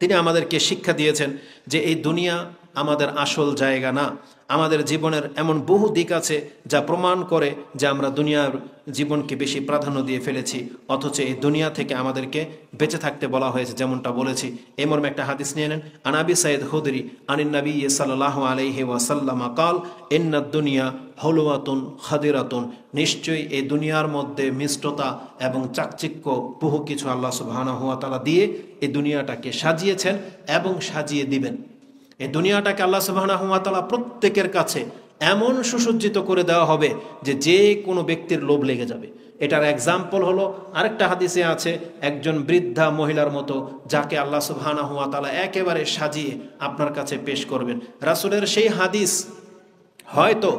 তিনি আমাদেরকে শিক্ষা দিয়েছেন যে এই দুনিয়া আমাদের আসল জায়গা না। আমাদের জীবনের এমন বহু দিক আছে যা প্রমাণ করে যে আমরা দুনিয়ার জীবনকে বেশি প্রাধান্য দিয়ে ফেলেছি, অথচ এই দুনিয়া থেকে আমাদেরকে বেঁচে থাকতে বলা হয়েছে। যেমনটা বলেছি, এই মর্মে একটা হাদিস নিয়ে নেন। আনাবি সাইদ হুদরি আনিন নবী সাল্লাল্লাহু আলাইহি ওয়াসাল্লাম কাল ইন্নাদ দুনিয়া হলওয়াতুন খাদিরাতুন, নিশ্চয়ই এই দুনিয়ার মধ্যে মিষ্টতা এবং চাকচিক্য বহু কিছু আল্লাহ সুবহানাহু ওয়া তাআলা দিয়ে এই দুনিয়াটাকে সাজিয়েছেন এবং সাজিয়ে দিবেন। এই দুনিয়াটাকে আল্লাহ সুবহানাহু ওয়া তাআলা প্রত্যেকের কাছে এমন সুসজ্জিত করে দেওয়া হবে যে যে কোনো ব্যক্তির লোভ লেগে যাবে। এটার এক্সাম্পল হলো, আরেকটা হাদিসে আছে, একজন বৃদ্ধা মহিলার মতো যাকে আল্লাহ সুবহানাহু ওয়া তাআলা একেবারে সাজিয়ে আপনার কাছে পেশ করবেন। রাসূলের সেই হাদিস হয়তো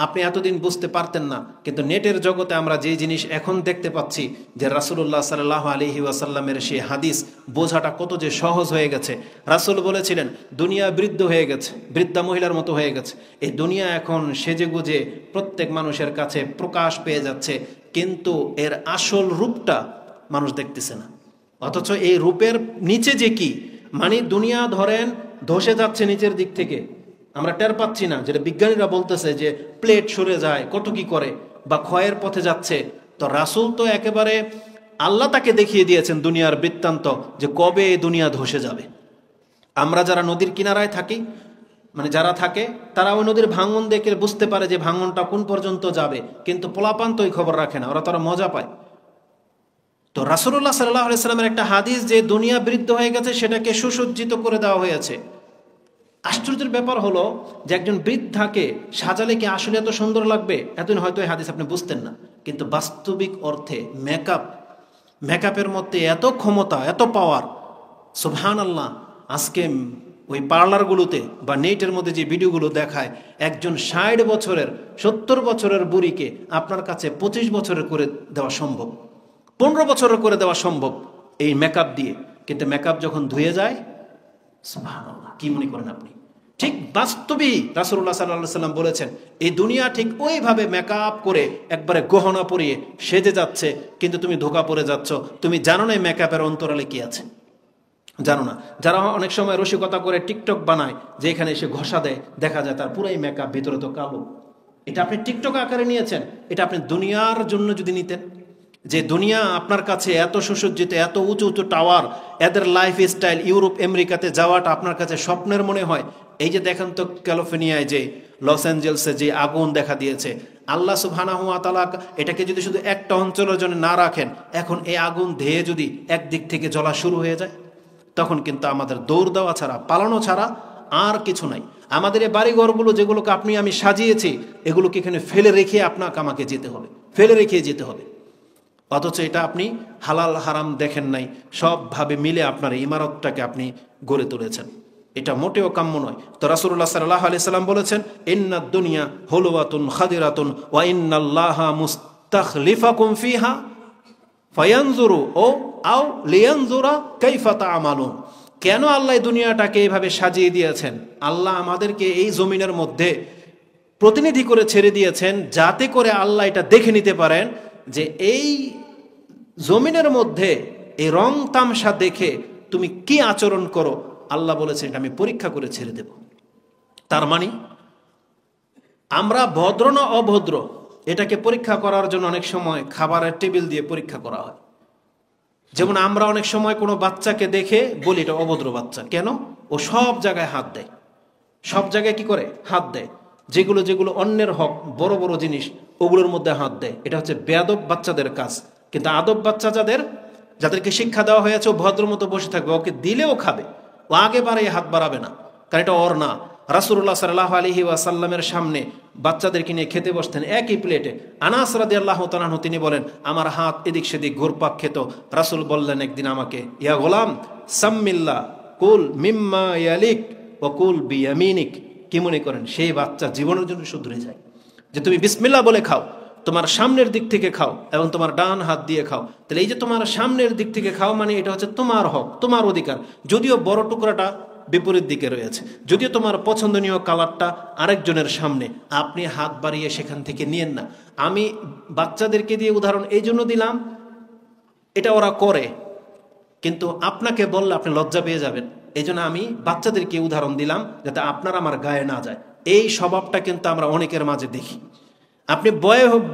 আপনি এতদিন বুঝতে পারতেন না, কিন্তু নেটের জগতে আমরা যে জিনিস এখন দেখতে পাচ্ছি যে রাসূলুল্লাহ সাল্লাল্লাহু আলাইহি ওয়াসাল্লামের সেই হাদিস বোঝাটা কত যে সহজ হয়ে গেছে। রাসূল বলেছিলেন দুনিয়া বৃদ্ধ হয়ে গেছে, বৃদ্ধা মহিলার মতো হয়ে গেছে। এই দুনিয়া এখন সেজেগুজে প্রত্যেক মানুষের কাছে প্রকাশ পেয়ে যাচ্ছে, কিন্তু এর আসল রূপটা মানুষ দেখতেছে না। অথচ এই রূপের নিচে যে কি, মানে দুনিয়া ধরেন ধসে যাচ্ছে নিচের দিক থেকে, আমরা টের পাচ্ছি না। যেটা বিজ্ঞানীরা বলতেছে যে প্লেট সরে যায়, কত কি করে, বা ক্ষয়ের পথে যাচ্ছে। তো রাসূল তো একেবারে আল্লাহ তাকে দেখিয়ে দিয়েছেন দুনিয়ার বৃত্তান্ত যে কবে এই দুনিয়া ধসে যাবে। আমরা যারা নদীর কিনারায় থাকি, মানে যারা থাকে, তারা ওই নদীর ভাঙন দেখে বুঝতে পারে যে ভাঙনটা কোন পর্যন্ত যাবে, কিন্তু পোলাপান তো ওই খবর রাখে না, ওরা তারা মজা পায়। তো রাসূলুল্লাহ সাল্লাল্লাহু আলাইহি ওয়াসাল্লামের একটা হাদিস যে দুনিয়া বৃদ্ধ হয়ে গেছে সেটাকে সুসজ্জিত করে দেওয়া হয়েছে। আশ্চর্যের ব্যাপার হলো যে একজন বৃদ্ধাকে সাজালে কি আসলে এত সুন্দর লাগবে? এতদিন হয়তো এই হাদিস আপনি বুঝতেন না, কিন্তু বাস্তবিক অর্থে মেকআপের মধ্যে এত ক্ষমতা, এত পাওয়ার, সুবহানাল্লাহ। আজকে ওই পার্লারগুলোতে বা নেটের মধ্যে যে ভিডিওগুলো দেখায়, একজন 60 বছরের 70 বছরের বুড়িকে আপনার কাছে 25 বছরের করে দেওয়া সম্ভব, 15 বছরের করে দেওয়া সম্ভব এই মেকআপ দিয়ে। কিন্তু মেকআপ যখন ধুয়ে যায়, সুবহানাল্লাহ, কি মনে করেন আপনি? ঠিক বাস্তবেই রাসূলুল্লাহ সাল্লাল্লাহু আলাইহি ওয়াসাল্লাম বলেছেন এই দুনিয়া ঠিক ওইভাবে মেকআপ করে একবারে গহনা পরিয়ে সেজে যাচ্ছে, কিন্তু তুমি ধোঁকা পড়ে যাচ্ছ। তুমি জানো না এই মেকআপের অন্তরালে কি আছে, জানো না। যারা অনেক সময় রসিকতা করে টিকটক বানায়, যে এখানে এসে ঘষা দেয়, দেখা যায় তার পুরাই মেকআপ, ভিতরে তো কালো। এটা আপনি টিকটক আকারে নিয়েছেন, এটা আপনি দুনিয়ার জন্য যদি নিতেন, যে দুনিয়া আপনার কাছে এত সুসজ্জিত, এত উঁচু উঁচু টাওয়ার, এদের লাইফ স্টাইল, ইউরোপ আমেরিকাতে যাওয়াটা আপনার কাছে স্বপ্নের মনে হয়। এই যে দেখেন তো ক্যালিফোর্নিয়ায়, যে লস অ্যাঞ্জেলসে যে আগুন দেখা দিয়েছে, আল্লাহ সুবহানাহু ওয়া তাআলা এটাকে যদি শুধু একটা অঞ্চলের জন্য না রাখেন, এখন এই আগুন ধেয়ে যদি একদিক থেকে জ্বলা শুরু হয়ে যায়, তখন কিন্তু আমাদের দৌড় দেওয়া ছাড়া, পালানো ছাড়া আর কিছু নাই। আমাদের এই বাড়িঘরগুলো যেগুলোকে আপনি আমি সাজিয়েছি, এগুলোকে এখানে ফেলে রেখে আপনাকে আমাকে যেতে হবে, ফেলে রেখে যেতে হবে। অথচ এটা আপনি হালাল হারাম দেখেন নাই, সবভাবে মিলে আপনার ইমারতটাকে আপনি গড়ে তুলেছেন। এটা মোটেও কাম্য নয়। তো রাসূলুল্লাহ সাল্লাল্লাহু আলাইহি সাল্লাম বলেছেন ইন্নাদ দুনিয়া হুলওয়াতুন খাদিরাতুন ওয়া ইন্নাল্লাহা মুস্তাখলিফাকুম ফিহা ফায়ানজুরু ও আও লিয়ানজুরা কাইফা তা'মালুন। কেন আল্লাহ দুনিয়াটাকে এইভাবে সাজিয়ে দিয়েছেন? আল্লাহ আমাদেরকে এই জমিনের মধ্যে প্রতিনিধি করে ছেড়ে দিয়েছেন, যাতে করে আল্লাহ এটা দেখে নিতে পারেন যে এই জমিনের মধ্যে এই রং তামসা দেখে তুমি কি আচরণ করো। আল্লাহ বলেছেন এটা আমি পরীক্ষা করে ছেড়ে দেব। তার মানে আমরা ভদ্র না অভদ্র, এটাকে পরীক্ষা করার জন্য অনেক সময় খাবারের টেবিল দিয়ে পরীক্ষা করা হয়। যেমন আমরা অনেক সময় কোনো বাচ্চাকে দেখে বলি এটা অভদ্র বাচ্চা। কেন? ও সব জায়গায় হাত দেয়, সব জায়গায় কি করে হাত দেয়, যেগুলো যেগুলো অন্যের হক, বড় বড় জিনিস, ওগুলোর মধ্যে হাত দেয়। এটা হচ্ছে বেয়াদব বাচ্চাদের কাজ। কিন্তু আদব বাচ্চা যাদেরকে শিক্ষা দেওয়া হয়েছে ও ভদ্র মতো বসে থাকবে, ওকে দিলেও খাবে, ও আগে বাড়াই হাত বাড়াবে না, কারণ এটা ওর না। রাসূলুল্লাহ সাল্লাল্লাহু আলাইহি ওয়াসাল্লামের সামনে বাচ্চাদেরকে নিয়ে খেতে বসতেন একই প্লেটে। আনাস রাদিয়াল্লাহু তাআলা আনহু তিনি বলেন আমার হাত এদিক সেদিক ঘুরপাক খেত। রাসূল বললেন একদিন আমাকে, ইয়া গোলাম সাম্মিল্লাহ কুল মিম্মা ইয়ালিক ওয়া কুল বিয়ামিনিক। কি মনে করেন সেই বাচ্চা জীবনের জন্য শুধরে যায় যে তুমি বিসমিল্লাহ বলে খাও, তোমার সামনের দিক থেকে খাও এবং তোমার ডান হাত দিয়ে খাও। তাহলে এই যে তোমার সামনের দিক থেকে খাও, মানে এটা হচ্ছে তোমার হক, তোমার অধিকার। যদিও বড় টুকরাটা বিপরীত দিকে রয়েছে, যদিও তোমার পছন্দনীয় কালারটা আরেকজনের সামনে, আপনি হাত বাড়িয়ে সেখান থেকে নিয়েন না। আমি বাচ্চাদেরকে দিয়ে উদাহরণ এই জন্য দিলাম, এটা ওরা করে, কিন্তু আপনাকে বললে আপনি লজ্জা পেয়ে যাবেন এই জন্য আমি বাচ্চাদেরকে উদাহরণ দিলাম যাতে আপনার আমার গায়ে না যায়। এই স্বভাবটা কিন্তু আমরা অনেকের মাঝে দেখি। আপনি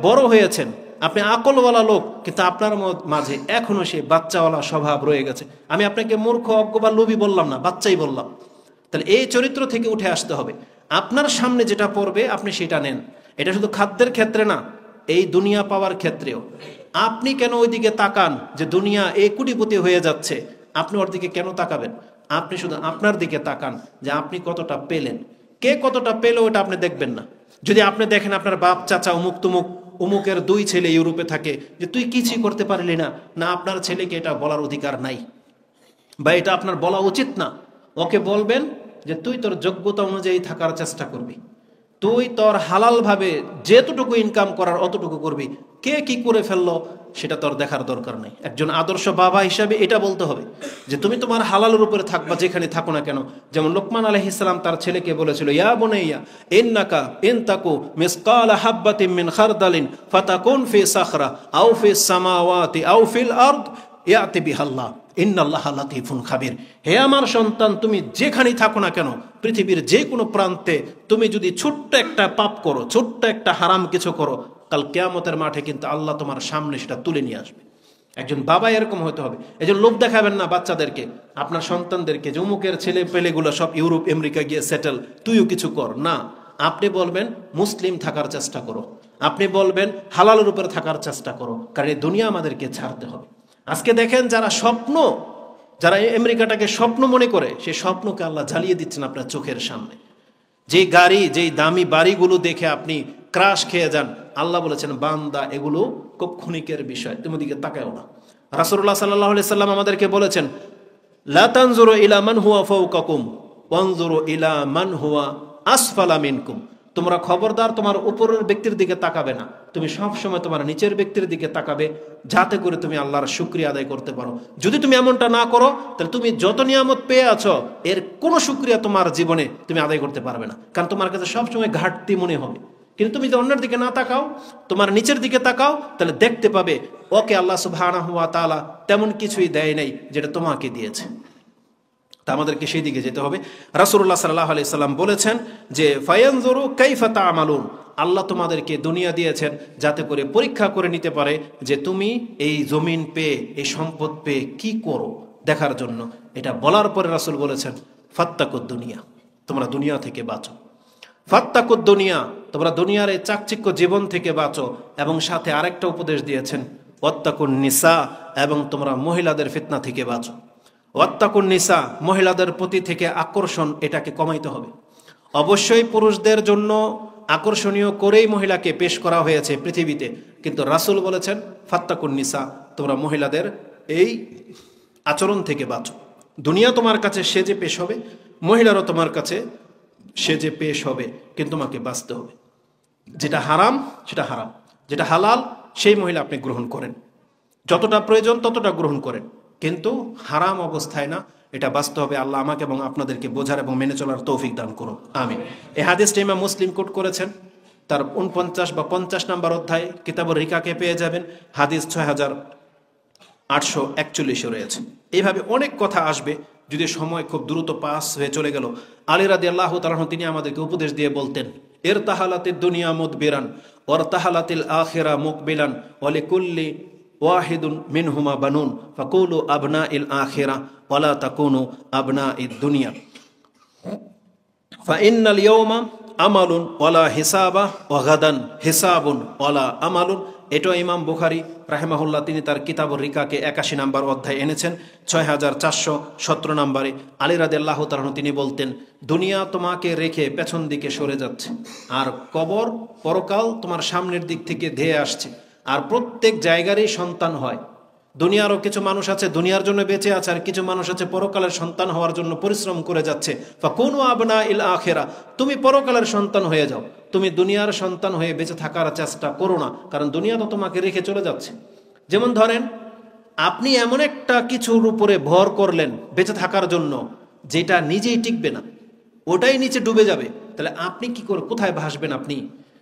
বড় হয়েছেন, আপনি আকলওয়ালা লোক, কিন্তু আপনার মাঝে এখনো সেই বাচ্চাওয়ালা স্বভাব রয়ে গেছে। আমি আপনাকে মূর্খ, অজ্ঞ বা লোভী বললাম না, বাচ্চাই বললাম। তাহলে এই চরিত্র থেকে উঠে আসতে হবে। আপনার সামনে যেটা পড়বে আপনি সেটা নেন। এটা শুধু খাদ্যের ক্ষেত্রে না, এই দুনিয়া পাওয়ার ক্ষেত্রেও। আপনি কেন ওইদিকে তাকান যে দুনিয়া এই কোটিপতি হয়ে যাচ্ছে? আপনি ওর দিকে কেন তাকাবেন? আপনি শুধু আপনার দিকে তাকান যে আপনি কতটা পেলেন। কে কতটা পেলো ওটা আপনি দেখবেন না। যদি আপনি দেখেন আপনার বাপ, চাচা, অমুক তুমুক, অমুকের 2 ছেলে ইউরোপে থাকে, যে তুই কিছুই করতে পারলি না, না আপনার ছেলেকে এটা বলার অধিকার নাই, বা এটা আপনার বলা উচিত না। ওকে বলবেন যে তুই তোর যোগ্যতা অনুযায়ী থাকার চেষ্টা করবি, তুই তোর হালাল ভাবে যেতটুকু ইনকাম করার অতটুকু করবি। কে কি করে ফেললো সেটা তোর দেখার দরকার নাই। একজন আদর্শ বাবা হিসাবে এটা বলতে হবে যে তুমি তোমার হালালের উপরে থাকবা, যেখানে থাকো না কেন। যেমন লোকমান আলাইহিস সালাম তার ছেলেকে বলেছিল, ইয়া বুনাইয়া ইন্নাকা ইন তাকু মিসকালা হাববাতিন মিন খারদালিন ফাতাকুন ফি সাখরা আও ফিস সামাওয়াতি আও ফিল আরদ ইয়াতি বিহাল্লাহ ইন্নাল্লাহা লাতীফুন খাবির। হে আমার সন্তান, তুমি যেখানেই থাকো না কেন, পৃথিবীর যে কোনো প্রান্তে তুমি যদি ছোট্ট একটা পাপ করো, ছোট্ট একটা হারাম কিছু করো, কাল কিয়ামতের মাঠে কিন্তু আল্লাহ তোমার সামনে সেটা তুলে নিয়ে আসবে। একজন বাবা এরকম হতে হবে। এই জন্য লোভ দেখাবেন না বাচ্চাদেরকে, আপনার সন্তানদেরকে, যে অমুকের ছেলে পেলেগুলো সব ইউরোপ আমেরিকা গিয়ে সেটেল, তুইও কিছু কর না। আপনি বলবেন মুসলিম থাকার চেষ্টা করো, আপনি বলবেন হালালের উপরে থাকার চেষ্টা করো, কারণ এই দুনিয়া আমাদেরকে ছাড়তে হবে। আজকে দেখেন যারা আমেরিকাটাকে স্বপ্ন মনে করে, সেই স্বপ্নকে আল্লাহ জ্বালিয়ে দিচ্ছেন আপনার চোখের সামনে। যেই গাড়ি, যেই দামি বাড়িগুলো দেখে আপনি ক্রাশ খেয়ে যান, আল্লাহ বলেছেন বান্দা এগুলো খুব ক্ষণিকের বিষয়, তুমি দিকে তাকাও না। রাসূলুল্লাহ সাল্লাল্লাহু আলাইহি সাল্লাম আমাদেরকে বলেছেন, লা তানজুরু ইলা মান হুয়া ফাওকাকুম ওয়ানজুরু ইলা মান হুয়া আসফালা মিনকুম। তোমরা খবরদার তোমার উপরের ব্যক্তির দিকে তাকাবে না, তুমি সব সময় তোমার নিচের ব্যক্তির দিকে তাকাবে, যাতে করে তুমি আল্লাহর শুকরিয়া আদায় করতে পারো। যদি তুমি এমনটা না করো, তাহলে তুমি যত নিয়ামত পেয়ে আছো এর কোনো শুকরিয়া তোমার জীবনে তুমি আদায় করতে পারবে না, কারণ তোমার কাছে সবসময় ঘাটতি মনে হবে। কিন্তু তুমি যদি অন্যের দিকে না তাকাও, তোমার নিচের দিকে তাকাও, তাহলে দেখতে পাবে ওকে আল্লাহ সুবহানাহু ওয়া তাআলা তেমন কিছুই দেয় নাই যেটা তোমাকে দিয়েছে। তা আমাদেরকে সেই দিকে যেতে হবে। রাসূলুল্লাহ সাল্লাল্লাহু আলাইহি সাল্লাম বলেছেন যে ফায়ানজুরু কাইফা তা'মালুন, আল্লাহ তোমাদেরকে দুনিয়া দিয়েছেন যাতে করে পরীক্ষা করে নিতে পারে যে তুমি এই জমিন পেয়ে, এই সম্পদ পেয়ে কি করো, দেখার জন্য। এটা বলার পরে রাসূল বলেছেন ফাত্তাকুদ দুনিয়া, তোমরা দুনিয়া থেকে বাঁচো। ফাত্তাকুদ দুনিয়া, তোমরা দুনিয়ার এই চাকচিক্য জীবন থেকে বাঁচো। এবং সাথে আরেকটা উপদেশ দিয়েছেন, ওয়াত্তাকুন নিসা, এবং তোমরা মহিলাদের ফিতনা থেকে বাঁচো। ওয়াত্তাকুন নিসা, মহিলাদের প্রতি থেকে আকর্ষণ, এটাকে কমাইতে হবে। অবশ্যই পুরুষদের জন্য আকর্ষণীয় করেই মহিলাকে পেশ করা হয়েছে পৃথিবীতে, কিন্তু রাসূল বলেছেন ফাত্তাকুন নিসা, তোমরা মহিলাদের এই আচরণ থেকে বাঁচো। দুনিয়া তোমার কাছে সেজে পেশ হবে, মহিলারও তোমার কাছে সেজে পেশ হবে, কিন্তু তোমাকে বাঁচতে হবে। যেটা হারাম সেটা হারাম, যেটা হালাল সেই মহিলা আপনি গ্রহণ করেন, যতটা প্রয়োজন ততটা গ্রহণ করেন, কিন্তু হারাম অবস্থায় না। এটা বাঁচতে হবে। আল্লাহ আমাকে এবং আপনাদেরকে বোঝার এবং মেনে চলার তৌফিক দান করুন, আমিন। এই হাদিসটা ইমাম মুসলিম কোট করেছেন, তার 49 বা 50 নম্বর অধ্যায় কিতাবুর রিকাকে পেয়ে যাবেন, হাদিস 6841 রয়েছে। এইভাবে অনেক কথা আসবে, যদি সময় খুব দ্রুত পাস হয়ে চলে গেল। আলী রাদিয়াল্লাহু তাআলা তিনি আমাদেরকে উপদেশ দিয়ে বলতেন, ইরতাহালাতিদ দুনিয়া মুদবিরান ওয়ারতাহালাতিল আখিরা মুকবিলান ওয়া লিকুল্লি ওয়াহিদুন মিনহুমা বানুন ফাকুলু আবনাইল আখিরা ওয়ালা তাকুনু আবনাইদ দুনিয়া ফাইন্নাল ইয়াওমা আমালুন ওয়ালা হিসাবা ওয়া গাদান হিসাবুন ওয়ালা আমালুন। এটা ইমাম বুখারী রাহিমাহুল্লাহ তিনি তার কিতাবুর রিকাকে 81 নম্বর অধ্যায় এনেছেন, 6417 নম্বরে। আলী রাদিয়াল্লাহু তাআলা তিনি বলতেন, দুনিয়া তোমাকে রেখে পেছন দিকে সরে যাচ্ছে, আর কবর পরকাল তোমার সামনের দিক থেকে ধেয়ে আসছে। আর প্রত্যেক জায়গারই সন্তান হয়। দুনিয়ারও কিছু মানুষ আছে দুনিয়ার জন্য বেঁচে আছে, আর কিছু মানুষ আছে পরকালের সন্তান হওয়ার জন্য পরিশ্রম করে যাচ্ছে। ফাকুনু আবনাইল আখিরা, তুমি পরকালের সন্তান হয়ে যাও, তুমি দুনিয়ার সন্তান হয়ে বেঁচে থাকার চেষ্টা করো না, কারণ দুনিয়া তো তোমাকে রেখে চলে যাচ্ছে। যেমন ধরেন আপনি এমন একটা কিছুর উপরে ভর করলেন বেঁচে থাকার জন্য, যেটা নিজেই টিকবে না, ওটাই নিচে ডুবে যাবে, তাহলে আপনি কি করে কোথায় ভাসবেন? আপনি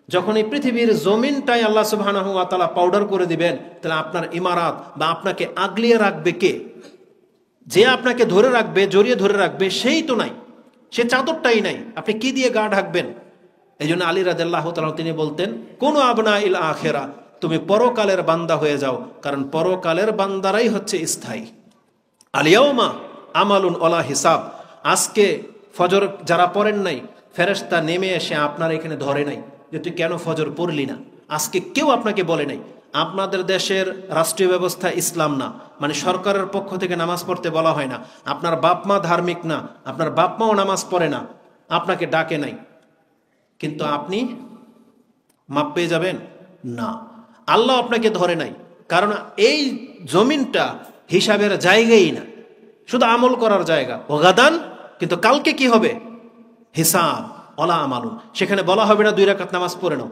যখন এই পৃথিবীর জমিনটাই আল্লাহ সুবহানাহু ওয়া তাআলা পাউডার করে দিবেন, তাহলে আপনার ইমারাত বা আপনাকে আগলিয়ে রাখবে কে? যে আপনাকে ধরে রাখবে, জড়িয়ে ধরে রাখবে, সেই তো নাই, সে চাদরটাই নাই, আপনি কি দিয়ে গা ঢাকবেন? এই জন্য আলী রাদিয়াল্লাহু তাআলা তিনি বলতেন, কোন আবনা ইল আখেরা, তুমি পরকালের বান্দা হয়ে যাও, কারণ পরকালের বান্দারাই হচ্ছে স্থায়ী। আলিয়াউমা আমালুন ওয়ালা হিসাব, আজকে ফজর যারা পড়েন নাই, ফেরেশতা নেমে এসে আপনার এখানে ধরে নাই যে তুই কেন ফজর পড়লি না। আজকে কেউ আপনাকে বলে নাই। আপনাদের দেশের রাষ্ট্রীয় ব্যবস্থা ইসলাম না, মানে সরকারের পক্ষ থেকে নামাজ পড়তে বলা হয় না, আপনার বাপ মা ধার্মিক না, আপনার বাপ মাও নামাজ পড়ে না, আপনাকে ডাকে নাই, কিন্তু আপনি মাপ পেয়ে যাবেন না। আল্লাহ আপনাকে ধরে নাই, কারণ এই জমিনটা হিসাবের জায়গাই না, শুধু আমল করার জায়গা। ওগাদান, কিন্তু কালকে কি হবে? হিসাব ওলা আমালুন। সেখানে বলা হবে না 2 রাকাত নামাজ পড়ে নাও,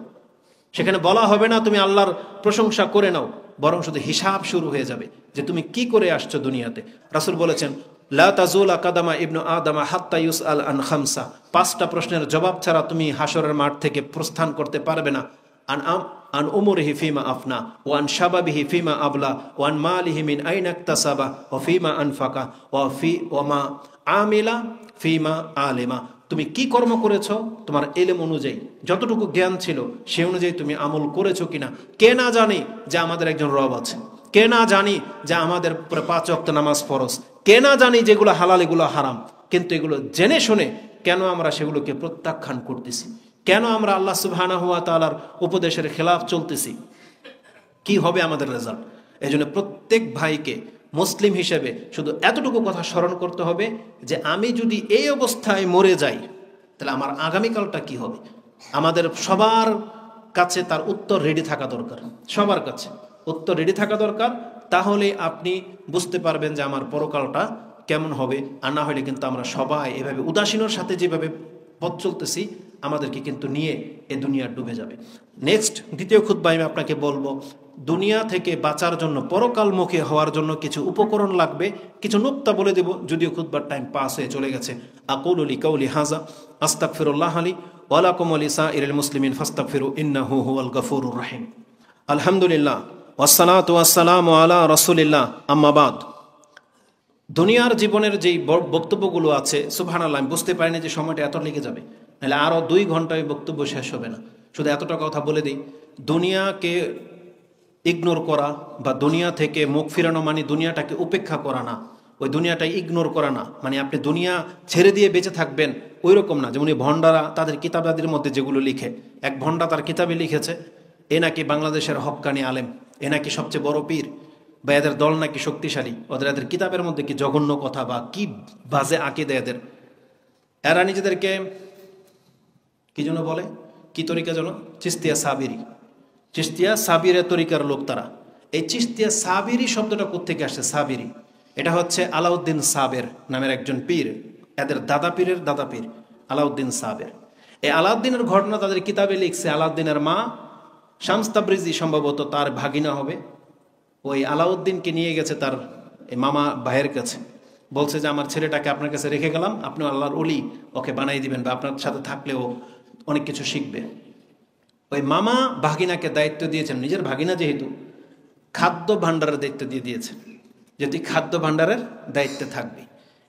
সেখানে বলা হবে না তুমি আল্লাহর প্রশংসা করে নাও, বরং শুধু হিসাব শুরু হয়ে যাবে যে তুমি কি করে আসছো দুনিয়াতে। রাসূল বলেছেন, লা তাজুলা কাদামা ইবনু আদামা হাত্তা ইউসআল আন খামসা, 5টা প্রশ্নের জবাব ছাড়া তুমি হাসরের মাঠ থেকে প্রস্থান করতে পারবে না। আন উমরিহি ফিমা আফনা, ওয়ান শাবাবিহি ফিমা আবলা, ওয়ান মালিহি মিন আইনা ইকতাসাবা, ওয়া ফিমা আনফাকা, ওয়া মা আমিলা ফিমা আলিমা। তুমি কি কর্ম করেছো, তোমার এলেম অনুযায়ী যতটুকু জ্ঞান ছিল সে অনুযায়ী তুমি আমল করেছো কিনা। কে না জানি যে আমাদের একজন রব আছে, কে না জানি যে আমাদের 5 ওয়াক্ত নামাজ ফরজ, কে না জানি যেগুলো হালাল এগুলো হারাম, কিন্তু এগুলো জেনে শুনে কেন আমরা সেগুলোকে প্রত্যাখ্যান করতেছি? কেন আমরা আল্লাহ সুবহানাহু ওয়া তাআলার উপদেশের খেলাফ চলতেছি? কি হবে আমাদের রেজাল্ট? এই জন্য প্রত্যেক ভাইকে মুসলিম হিসেবে শুধু এতটুকু কথা স্মরণ করতে হবে যে আমি যদি এই অবস্থায় মরে যাই তাহলে আমার আগামীকালটা কি হবে। আমাদের সবার কাছে তার উত্তর রেডি থাকা দরকার, সবার কাছে উত্তর রেডি থাকা দরকার। তাহলে আপনি বুঝতে পারবেন যে আমার পরকালটা কেমন হবে। আর না হলে কিন্তু আমরা সবাই এভাবে উদাসীনের সাথে যেভাবে পথ চলতেছি আমাদেরকে কিন্তু নিয়ে এ দুনিয়া ডুবে যাবে। নেক্সট দ্বিতীয় খুতবায় আমি আপনাকে বলবো, দুনিয়া থেকে বাঁচার জন্য, পরকালমুখী হওয়ার জন্য কিছু উপকরণ লাগবে, কিছু নুক্তা বলে দেব, যদিও খুতবার টাইম পাস হয়ে চলে গেছে। আকুলু লিকাউলি হাযা আস্তাগফিরুল্লাহ লি ওয়া লাকুম ওয়া লিসাইরিল মুসলিমিন ফাস্তাগফিরু ইন্নাহু হুয়াল গফুরুর রহিম। আলহামদুলিল্লাহ ওয়াসসালাতু ওয়াসসালামু আলা রাসূলিল্লাহ, আম্মা বাদ। দুনিয়ার জীবনের যেই বক্তব্যগুলো আছে, সুবহানাল্লাহ, আমি বুঝতে পারিনি যে সময়টা এত লেগে যাবে, নাহলে আরও 2 ঘন্টায় বক্তব্য শেষ হবে না। শুধু এতটা কথা বলে দিই, দুনিয়াকে ইগনোর করা বা দুনিয়া থেকে মুখ ফিরানো মানে দুনিয়াটাকে উপেক্ষা করা না, ওই দুনিয়াটাই ইগনোর করা না, মানে আপনি দুনিয়া ছেড়ে দিয়ে বেঁচে থাকবেন ওই রকম না। যেমন ভণ্ডারা তাদের কিতাবাদের মধ্যে যেগুলো লিখে, এক ভণ্ডা তার কিতাবে লিখেছে এ নাকি বাংলাদেশের হক্কানি আলেম, এ নাকি সবচেয়ে বড় পীর, বা এদের দল নাকি শক্তিশালী। এদের কিতাবের মধ্যে কি জঘন্য কথা বা কি বাজে আকিদা এদের। এরা নিজেদেরকে কি যেন বলে, কি তরিকা যেন, চিস্তিয়া সাবিরি, চিস্তিয়া সাবিরের তরিকার লোক তারা। এই চিস্তিয়া সাবিরি শব্দটা কোত্থেকে আসছে? সাবিরি এটা হচ্ছে আলাউদ্দিন সাবের নামের একজন পীর, এদের দাদা পীরের দাদা পীর আলাউদ্দিন সাবের। এই আলাউদ্দিনের ঘটনা তাদের কিতাবে লিখছে। আলাউদ্দিনের মা শামস তাবরিজি সম্ভবত তার ভাগিনা হবে, ওই আলাউদ্দিনকে নিয়ে গেছে তার মামা ভাইয়ের কাছে, বলছে যে আমার ছেলেটাকে আপনার কাছে রেখে গেলাম, আপনি আল্লাহর ওলি, ওকে বানাই দিবেন বা আপনার সাথে থাকলেও অনেক কিছু শিখবে। ওই মামা ভাগিনাকে দায়িত্ব দিয়েছেন, নিজের ভাগিনা যেহেতু, খাদ্য ভাণ্ডারের দায়িত্ব দিয়ে দিয়েছেন যে তুই খাদ্য ভাণ্ডারের দায়িত্বে থাকবি।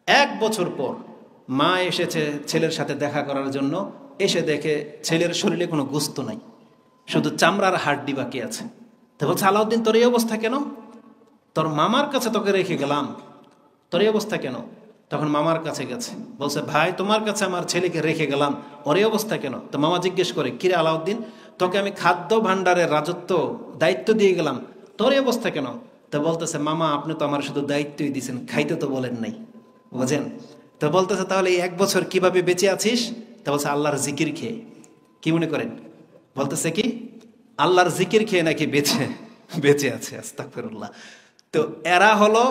1 বছর পর মা এসেছে ছেলের সাথে দেখা করার জন্য, এসে দেখে ছেলের শরীরে কোনো গোস্ত নাই, শুধু চামড়ার হাড্ডি বাকি আছে। তো বলছে আলাউদ্দিন তোর এই অবস্থা কেন? তোর মামার কাছে তোকে রেখে গেলাম, তোর এই অবস্থা কেন? তখন মামার কাছে গেছে, বলছে ভাই তোমার কাছে আমার ছেলেকে রেখে গেলাম, ওর এই অবস্থা কেন? তো মামা জিজ্ঞেস করে, কিরে আলাউদ্দিন, তোকে আমি খাদ্য ভাণ্ডারের রাজত্ব দায়িত্ব দিয়ে গেলাম, তোর এই অবস্থা কেন? তো বলতেছে মামা আপনি তো আমার শুধু দায়িত্বই দিয়েছেন, খাইতে তো বলেন নাই, বুঝেন? তো বলতেছে তাহলে এই 1 বছর কিভাবে বেঁচে আছিস? তো বলছে আল্লাহর জিকির খেয়ে। কি মনে করেন? বলতেছে কি আল্লাহর জিকির খেয়ে নাকি বেঁচে আছে। আস্তাগফিরুল্লাহ। তো এরা হলো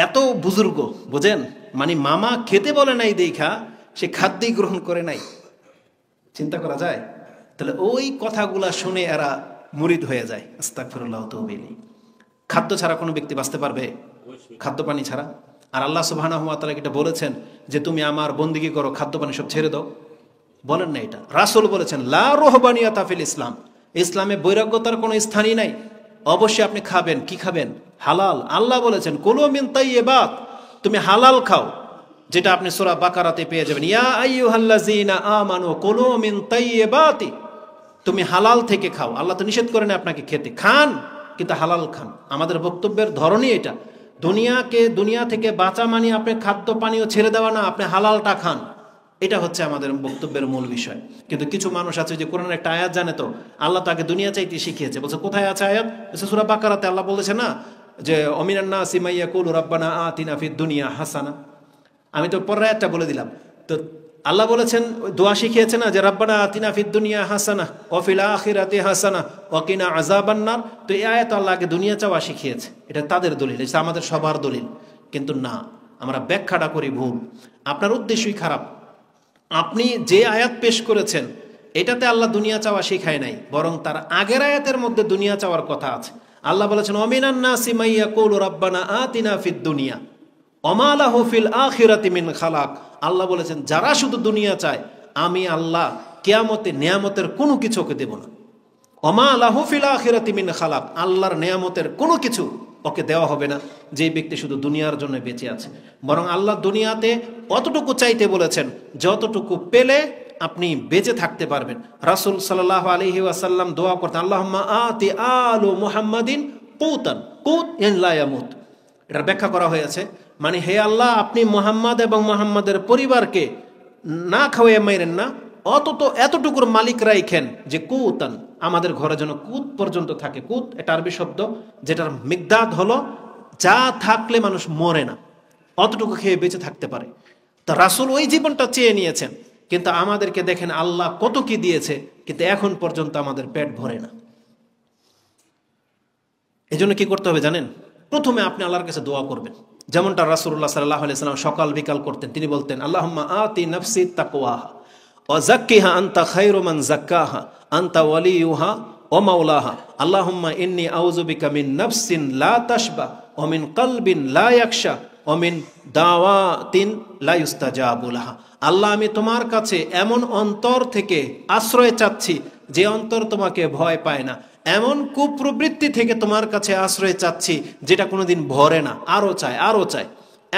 এত বুজুর্গ, বুঝেন, মানে মামা খেতে বলে নাই দেখা সে খাদ্যই গ্রহণ করে নাই। চিন্তা করা যায়? তাহলে ওই কথাগুলা শুনে এরা মুরিদ হয়ে যায়। আস্তাগফিরুল্লাহ তাওবা ইলাইহি। খাদ্য ছাড়া কোনো ব্যক্তি বাঁচতে পারবে? খাদ্য পানি ছাড়া। আর আল্লাহ সুবহানাহু ওয়া তাআলা এটা বলেছেন যে তুমি আমার বন্দেগী করো, খাদ্য পানি সব ছেড়ে দাও, বলেন না এটা? রাসূল বলেছেন লা রুহবানিয়াতা ফিল ইসলাম, ইসলামে বৈরাগ্যতার কোনো স্থানই নাই। অবশ্যই আপনি খাবেন, কি খাবেন? হালাল। আল্লাহ বলেছেন কুলু মিন তাইয়্যিবাত, তুমি হালাল খাও, যেটা আপনি সূরা বাকারাতে পেয়ে যাবেন, ইয়া আইয়ুহাল্লাযীনা আমানু কুলু মিন তাইয়্যিবাতি, তুমি হালাল থেকে খাও। আল্লাহ তো নিষেধ করেন আপনাকে খেতে, খান কিন্তু হালাল খান। আমাদের বক্তব্যের ধরনই এটা। দুনিয়া থেকে বাঁচা মানে আপনি খাদ্য পানীয় ছেড়ে দেওয়া না, আপনি হালালটা খান। এটা হচ্ছে আমাদের বক্তব্যের মূল বিষয়। কিন্তু কিছু মানুষ আছে যে কোরআনের একটা আয়াত জানে, তো আল্লাহ তাকে দুনিয়া চাইতে শিখিয়েছে, বলছে কোথায় আছে আয়াত? সূরা বাকারাতে আল্লাহ বলেছে না যে অমিনান নাসি মান ইয়াকুলু রাব্বানা আতিনা ফিদ দুনিয়া হাসানা। আমি তো পরের আয়াতটা বলে দিলাম। তো আল্লাহ বলেছেন, দোয়া শিখিয়েছে না যে রাব্বানা আতিনা ফিদ দুনিয়া হাসানা ওয়া ফিল আখিরাতি হাসানা ওয়া কিনা আযাবান নার। তো এই আয়াত আল্লাহ আগে দুনিয়া চাওয়া শিখিয়েছে, এটা তাদের দলিল, এটা আমাদের সবার দলিল। কিন্তু না, আমরা ব্যাখ্যাটা করি ভুল। আপনার উদ্দেশ্যই খারাপ। আপনি যে আয়াত পেশ করেছেন এটাতে আল্লাহ দুনিয়া চাওয়া শিখায় নাই, বরং তার আগের আয়াতের মধ্যে দুনিয়া চাওয়ার কথা আছে। আল্লাহ বলেছেন অমিনান নাসি মান ইয়াকুলু রাব্বানা আতিনা ফিদ দুনিয়া ওমা লাহু ফিল আখিরাতি মিন খালাক। আল্লাহ বলেছেন যারা শুধু দুনিয়া চায়, আমি আল্লাহ কিয়ামতে নিয়ামতের কোনো কিছু ওকে দেব না। ওমা লাহু ফিল আখিরাতি মিন খালাক, আল্লাহর নিয়ামতের কোনো কিছু ওকে দেওয়া হবে না যে ব্যক্তি শুধু দুনিয়ার জন্য বেঁচে আছে। বরং আল্লাহ দুনিয়াতে অতটুকু চাইতে বলেছেন যতটুকু পেলে আপনি বেঁচে থাকতে পারবেন। রাসূল সাল্লাল্লাহু আলাইহি ওয়াসাল্লাম দোয়া করতেন, আল্লাহুম্মা আতি আলু মুহাম্মাদিন কুতান কুত ইন লা ইয়ামুত। এটার ব্যাখ্যা করা হয়েছে, মানে হে আল্লাহ, আপনি মুহাম্মদ এবং মুহাম্মাদের পরিবারকে না খাওয়াইয়া মাইরেন না, এতটুকুর মালিক রাইখেন যে কুতান, আমাদের ঘরে যেন কুত পর্যন্ত থাকে। কুত এটা আরবি শব্দ, যেটার মিকদাদ হলো যা থাকলে মানুষ মরে না, অতটুকু খেয়ে বেঁচে থাকতে পারে। তা রাসূল ওই জীবনটা চেয়ে নিয়েছেন, কিন্তু আমাদেরকে দেখেন আল্লাহ কত কি দিয়েছে, কিন্তু এখন পর্যন্ত আমাদের পেট ভরে না। এই জন্য কি করতে হবে জানেন? প্রথমে আপনি আল্লাহর কাছে দোয়া করবেন, যেমনটা রাসূলুল্লাহ সাল্লাল্লাহু আলাইহি ওয়াসাল্লাম সকাল বিকাল করতেন। তিনি বলতেন, আল্লাহুম্মা আতি নাফসি তাকওয়াহা ওয়া যাক্কিহা আনতা খায়রু মান যাক্কাহা আনতা ওয়ালিয়ুহা ওয়া মাওলাহা। আল্লাহুম্মা ইন্নী আউযু বিকা মিন নাফসিন লা তাশবা ওয়া মিন কলবিন লা ইয়াখশা ওয়া মিন দাওয়াতিন লা ইউস্তাজাবু লাহা। আল্লাহ, আমি তোমার কাছে এমন অন্তর থেকে আশ্রয় চাচ্ছি যে অন্তর তোমাকে ভয় পায় না, এমন কুপ্রবৃত্তি থেকে তোমার কাছে আশ্রয় চাচ্ছি যেটা কোনোদিন ভরে না, আরো চায় আরো চায়।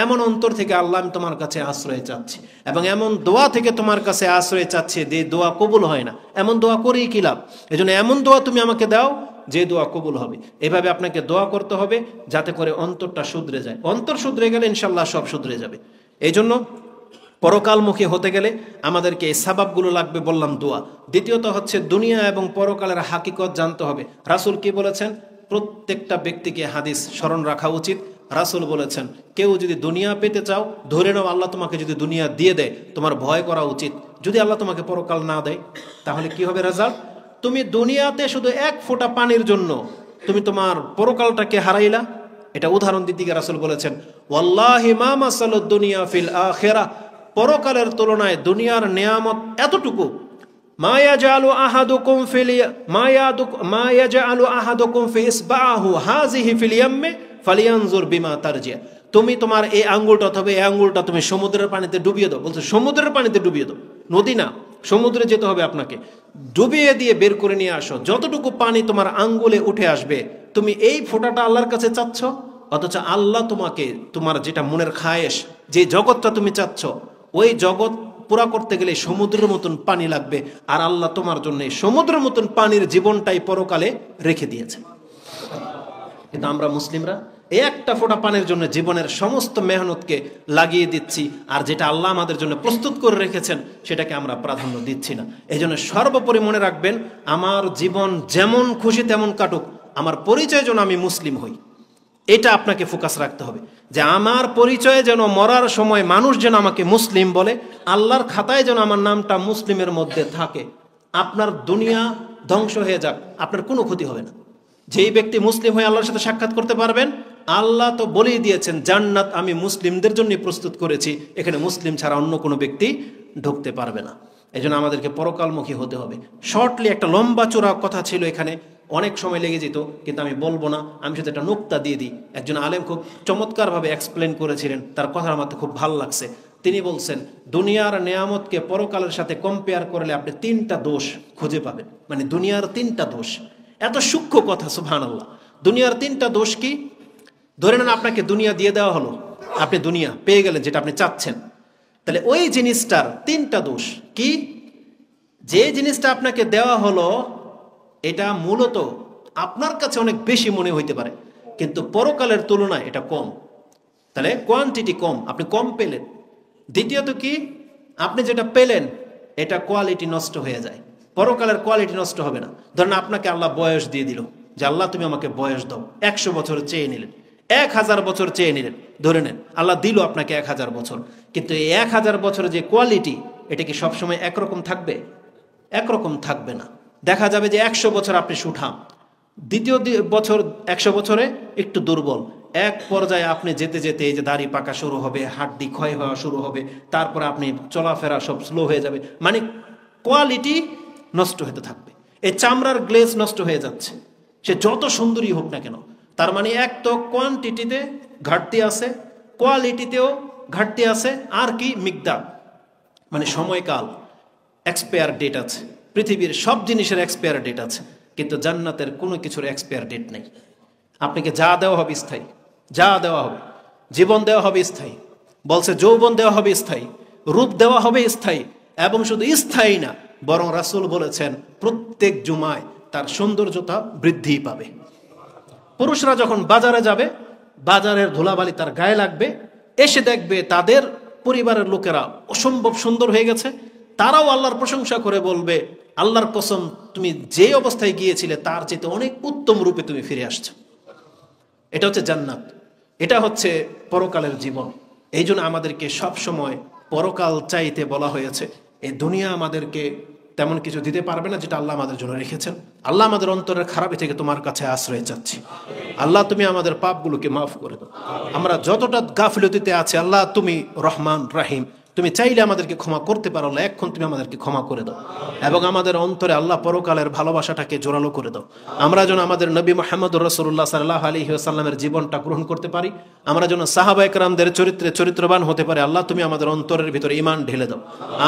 এমন অন্তর থেকে আল্লাহ আমি তোমার কাছে আশ্রয় চাচ্ছি, এবং এমন দোয়া থেকে তোমার কাছে আশ্রয় চাচ্ছি যে দোয়া কবুল হয় না। এমন দোয়া করেই কি লাভ? এজন্য এমন দোয়া তুমি আমাকে দাও যে দোয়া কবুল হবে। এভাবে আপনাকে দোয়া করতে হবে যাতে করে অন্তরটা শুধরে যায়। অন্তর শুধরে গেলে ইনশাল্লাহ সব শুধরে যাবে। এই জন্য পরকালমুখী হতে গেলে আমাদেরকে এই সাবাবগুলো লাগবে, বললাম দোয়া। দ্বিতীয়ত হচ্ছে দুনিয়া এবং পরকালের হাকিকত জানতে হবে। রাসূল কি বলেছেন? প্রত্যেকটা ব্যক্তিকে হাদিস স্মরণ রাখা উচিত। রাসূল বলেছেন, কেউ যদি দুনিয়া পেতে চাও, ধরে নাও আল্লাহ তোমাকে যদি দুনিয়া দিয়ে দেয়, তোমার ভয় করা উচিত। যদি আল্লাহ তোমাকে পরকাল না দেয়, তাহলে কি হবে রেজাল্ট? তুমি দুনিয়াতে শুধু এক ফোঁটা পানির জন্য তুমি তোমার পরকালটাকে হারাইলা। এটা উদাহরণ দিতে গিয়ে রাসূল বলেছেন, ওয়াল্লাহি মা মাসালুদ দুনিয়া ফিল আখিরাহ, পরকালের তুলনায় দুনিয়ার নিয়ামত এতটুকু। মা ইয়াজআলু আহাদুকুম ফি ইসবাহু হাযিহি ফিল ইয়াম্মি ফালিয়ানজুর বিমা তারজিয়া। তুমি তোমার এই আঙ্গুলটা অথবা এই আঙ্গুলটা তুমি সমুদ্রের পানিতে ডুবিয়ে দাও। বলছে সমুদ্রের পানিতে ডুবিয়ে দাও, নদী না, সমুদ্রে যেতে হবে আপনাকে। ডুবিয়ে দিয়ে বের করে নিয়ে আসো, যতটুকু পানি তোমার আঙ্গুলে উঠে আসবে। তুমি এই ফোঁটাটা আল্লাহর কাছে চাচ্ছ, অথচ আল্লাহ তোমাকে তোমার যেটা মনের খায়েশ, যে জগৎটা তুমি চাচ্ছ, ওই জগৎ পুরা করতে গেলে সমুদ্রের মতন পানি লাগবে। আর আল্লাহ তোমার জন্য সমুদ্রের মতন পানির জীবনটাই পরকালে রেখে দিয়েছে। কিন্তু আমরা মুসলিমরা এই একটা ফোঁটা পানির জন্য জীবনের সমস্ত মেহনতকে লাগিয়ে দিচ্ছি, আর যেটা আল্লাহ আমাদের জন্য প্রস্তুত করে রেখেছেন সেটাকে আমরা প্রাধান্য দিচ্ছি না। এই জন্য সর্বোপরি মনে রাখবেন, আমার জীবন যেমন খুশি তেমন কাটুক, আমার পরিচয় যেন আমি মুসলিম হই। এটা আপনাকে ফোকাস রাখতে হবে, যে আমার পরিচয়ে যেন মরার সময় মানুষ যেন আমাকে মুসলিম বলে, আল্লাহর খাতায় যেন আমার নামটা মুসলিমের মধ্যে থাকে। আপনার দুনিয়া ধ্বংস হয়ে যাক, আপনার কোনো ক্ষতি হবে না। যেই ব্যক্তি মুসলিম হয়ে আল্লাহর সাথে সাক্ষাৎ করতে পারবেন, আল্লাহ তো বলেই দিয়েছেন জান্নাত আমি মুসলিমদের জন্য প্রস্তুত করেছি, এখানে মুসলিম ছাড়া অন্য কোনো ব্যক্তি ঢুকতে পারবে না। এই জন্য আমাদেরকে পরকালমুখী হতে হবে। শর্টলি একটা লম্বা চূড়া কথা ছিল এখানে, অনেক সময় লেগে যেত, কিন্তু আমি বলবো না। আমি শুধু একটা নুকতা দিয়ে দিই। একজন আলেম খুব চমৎকারভাবে এক্সপ্লেন করেছিলেন, তার কথা আমার খুব ভালো লাগছে। তিনি বলছেন, দুনিয়ার নেয়ামতকে পরকালের সাথে কম্পেয়ার করলে আপনি 3টা দোষ খুঁজে পাবেন। মানে দুনিয়ার 3টা দোষ, এত সূক্ষ্ম কথা, সুবহানাল্লাহ। দুনিয়ার 3টা দোষ কি? ধরে নেন আপনাকে দুনিয়া দিয়ে দেওয়া হলো, আপনি দুনিয়া পেয়ে গেলেন যেটা আপনি চাচ্ছেন, তাহলে ওই জিনিসটার তিনটা দোষ কি? যে জিনিসটা আপনাকে দেওয়া হলো এটা মূলত আপনার কাছে অনেক বেশি মনে হইতে পারে, কিন্তু পরকালের তুলনায় এটা কম, তাহলে কোয়ান্টিটি কম, আপনি কম পেলেন। দ্বিতীয়ত কি, আপনি যেটা পেলেন এটা কোয়ালিটি নষ্ট হয়ে যায়, পরকালের কোয়ালিটি নষ্ট হবে না। ধরেন আপনাকে আল্লাহ বয়স দিয়ে দিল, যে আল্লাহ তুমি আমাকে বয়স দাও, 100 বছর চেয়ে নিলেন, 1000 বছর চেয়ে নিলেন, ধরে নেন আল্লাহ দিল আপনাকে 1000 বছর, কিন্তু এই 1000 বছরের যে কোয়ালিটি এটা কি সবসময় একরকম থাকবে? একরকম থাকবে না। দেখা যাবে যে 100 বছর আপনি সুঠাম, দ্বিতীয় বছর 100 বছরে একটু দুর্বল, এক পর্যায়ে আপনি যেতে যেতে এই যে দাড়ি পাকা শুরু হবে, হাড্ডি ক্ষয় হওয়া শুরু হবে, তারপরে আপনি চলাফেরা সব স্লো হয়ে যাবে, মানে কোয়ালিটি নষ্ট হতে থাকবে। এই চামড়ার গ্লেজ নষ্ট হয়ে যাচ্ছে, সে যত সুন্দরী হোক না কেন। তার মানে এক তো কোয়ান্টিটিতে ঘাটতি আছে, কোয়ালিটিতেও ঘাটতি আছে, আর কি মিকদার মানে সময়কাল, এক্সপায়ার ডেট আছে। পৃথিবীর সব জিনিসের এক্সপায়ার ডেট আছে, কিন্তু জান্নাতের কোনো কিছুর এক্সপায়ার ডেট নেই। আপনাকে যা দেওয়া হবে স্থায়ী, যা দেওয়া হবে, জীবন দেওয়া হবে স্থায়ী, বলছে যৌবন দেওয়া হবে স্থায়ী, রূপ দেওয়া হবে স্থায়ী, এবং শুধু স্থায়ী না, বরং রাসূল বলেছেন প্রত্যেক জুমায় তার সৌন্দর্যতা বৃদ্ধি পাবে। পুরুষরা যখন বাজারে যাবে, বাজারের ধুলাবালি তার গায়ে লাগবে, এসে দেখবে তাদের পরিবারের লোকেরা অসম্ভব সুন্দর হয়ে গেছে, তারাও আল্লাহর প্রশংসা করে বলবে, আল্লাহর কসম তুমি যে অবস্থায় গিয়েছিলে তার চেয়ে অনেক উত্তম রূপে তুমি ফিরে আসছো। এটা হচ্ছে জান্নাত, এটা হচ্ছে পরকালের জীবন। এই জন্য আমাদেরকে সব সময় পরকাল চাইতে বলা হয়েছে। এই দুনিয়া আমাদেরকে তেমন কিছু দিতে পারবে না যেটা আল্লাহ আমাদের জন্য রেখেছেন। আল্লাহ আমাদের অন্তরের খারাপি থেকে তোমার কাছে আশ্রয় চাচ্ছি। আল্লাহ তুমি আমাদের পাপগুলোকে মাফ করে দাও। আমরা যতটা গাফিলতিতে আছি, আল্লাহ তুমি রহমান রাহিম, তুমি চাইলে আমাদেরকে ক্ষমা করতে পারো, আল্লাহ এখন তুমি আমাদেরকে ক্ষমা করে দাও, এবং আমাদের অন্তরে আল্লাহ পরকালের ভালোবাসাটাকে জোরালো করে দাও। আমরা যেন আমাদের নবী মুহাম্মদুর রাসূলুল্লাহ সাল্লাল্লাহু আলাইহি ওয়াসাল্লামের জীবনটা গ্রহণ করতে পারি, আমরা যেন সাহাবায়ে কেরামদের চরিত্রে চরিত্রবান হতে পারি। আল্লাহ তুমি আমাদের অন্তরের ভিতরে ঈমান ঢেলে দাও,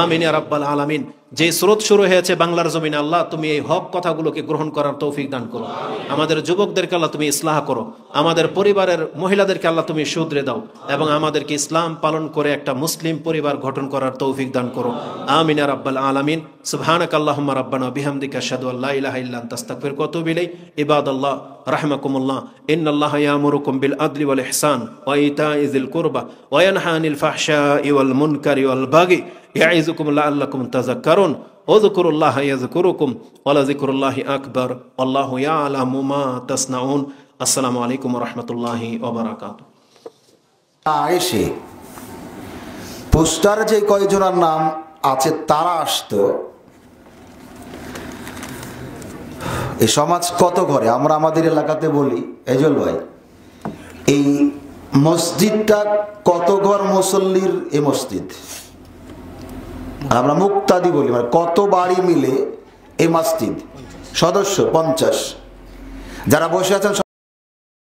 আমিন ইয়া রাব্বাল আলামিন। যে স্রোত শুরু হয়েছে বাংলার জমিনে, আল্লাহ তুমি এই হক কথাগুলোকে গ্রহণ করার তৌফিক দান করো। আমাদের যুবকদেরকে আল্লাহ তুমি ইসলাহ করো, আমাদের পরিবারের মহিলাদেরকে আল্লাহ তুমি শুধরে দাও, এবং আমাদেরকে ইসলাম পালন করে একটা মুসলিম পরিবার গঠন করার তৌফিক দান করো, আমিন ইয়া রাব্বাল আলামিন। সুবহানাকাল্লাহুম্মা রাব্বানা বিহামদিকা আশহাদু আল্লা ইলাহা ইল্লা আনতা আস্তাগফিরুকা ওয়া আতুবু ইলাইক। ইবাদাল্লাহ রাহমাকুমুল্লাহ, ইন্নাল্লাহা ইয়ামুরুকুম বিল আদলি ওয়াল ইহসান ওয়া ইতা'i যিল কুরবা ওয়া ইয়ানহা আনিল ফাহশাই ওয়াল মুনকারি ওয়াল বাগি ইয়া'iযুকুম লাআল্লাকুম তাযাক্কারুন। ওয়াযকুরুল্লাহা ইয়াযকুরুকুম ওয়া লাযিকরুল্লাহি আকবার ওয়াল্লাহু ইয়ালামু মা তাসনাউন। আসসালামু আলাইকুম ওয়া রাহমাতুল্লাহি ওয়া বারাকাতুহু। এসে পোস্টারে যে কয়জনের নাম আছে তারা আসতো। এই সমাজ কত ঘরে, আমরা আমাদের এলাকাতে বলি এজল ভাই, এই মসজিদটা কত ঘর মুসল্লির এই মসজিদ, আমরা মুক্তাদি বলি, মানে কত বাড়ি মিলে এই মসজিদ, সদস্য 50। যারা বসে আছেন